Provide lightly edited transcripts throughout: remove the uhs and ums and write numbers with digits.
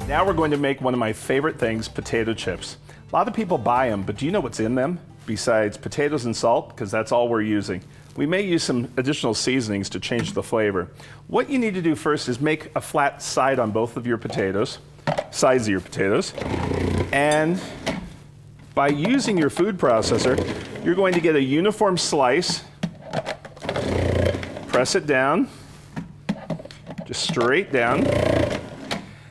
Now we're going to make one of my favorite things, potato chips. A lot of people buy them, but do you know what's in them besides potatoes and salt? Because that's all we're using. We may use some additional seasonings to change the flavor. What you need to do first is make a flat side on both of your potatoes, sides of your potatoes, and by using your food processor, you're going to get a uniform slice, press it down, just straight down.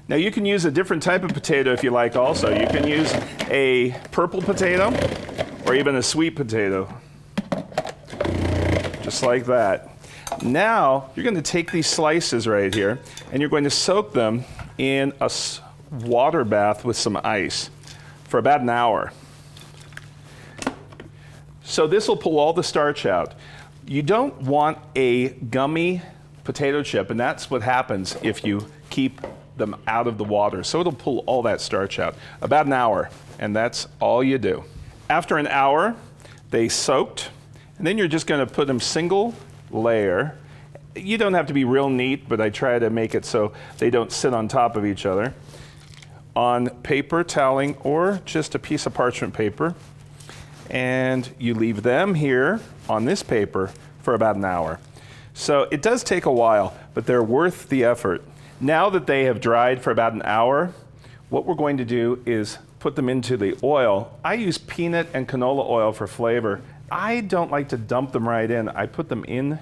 Now you can use a different type of potato if you like also. You can use a purple potato or even a sweet potato. Just like that. Now you're going to take these slices right here and you're going to soak them in a water bath with some ice for about an hour. So this will pull all the starch out. You don't want a gummy potato chip, and that's what happens if you keep them out of the water. So it'll pull all that starch out. About an hour, and that's all you do. After an hour, they soaked, and then you're just going to put them single layer. You don't have to be real neat, but I try to make it so they don't sit on top of each other, on paper toweling or just a piece of parchment paper. And you leave them here on this paper for about an hour. So it does take a while, but they're worth the effort. Now that they have dried for about an hour, what we're going to do is put them into the oil. I use peanut and canola oil for flavor. I don't like to dump them right in. I put them in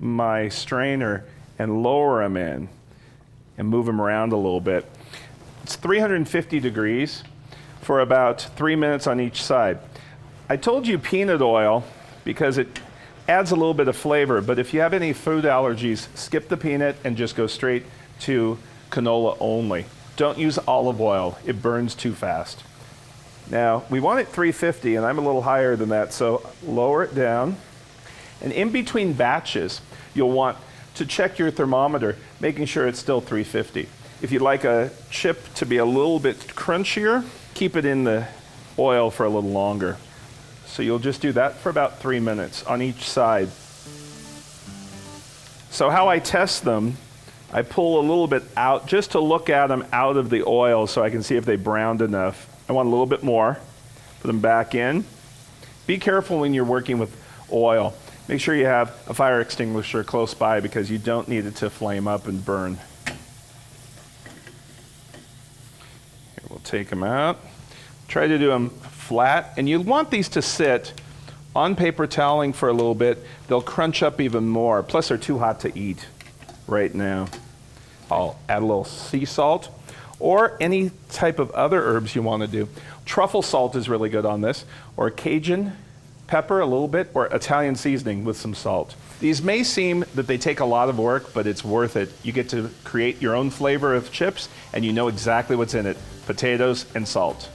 my strainer and lower them in and move them around a little bit. It's 350 degrees for about 3 minutes on each side. I told you peanut oil because it adds a little bit of flavor, but if you have any food allergies, skip the peanut and just go straight to canola only. Don't use olive oil, it burns too fast. Now, we want it 350, and I'm a little higher than that, so lower it down. And in between batches, you'll want to check your thermometer, making sure it's still 350. If you'd like a chip to be a little bit crunchier, keep it in the oil for a little longer. So you'll just do that for about 3 minutes on each side. So how I test them, I pull a little bit out just to look at them out of the oil so I can see if they browned enough. I want a little bit more. Put them back in. Be careful when you're working with oil. Make sure you have a fire extinguisher close by because you don't need it to flame up and burn. Here, we'll take them out. Try to do them flat, and you want these to sit on paper toweling for a little bit. They'll crunch up even more. Plus, they're too hot to eat right now. I'll add a little sea salt or any type of other herbs you want to do. Truffle salt is really good on this, or Cajun pepper a little bit, or Italian seasoning with some salt. These may seem that they take a lot of work, but it's worth it. You get to create your own flavor of chips, and you know exactly what's in it: potatoes and salt.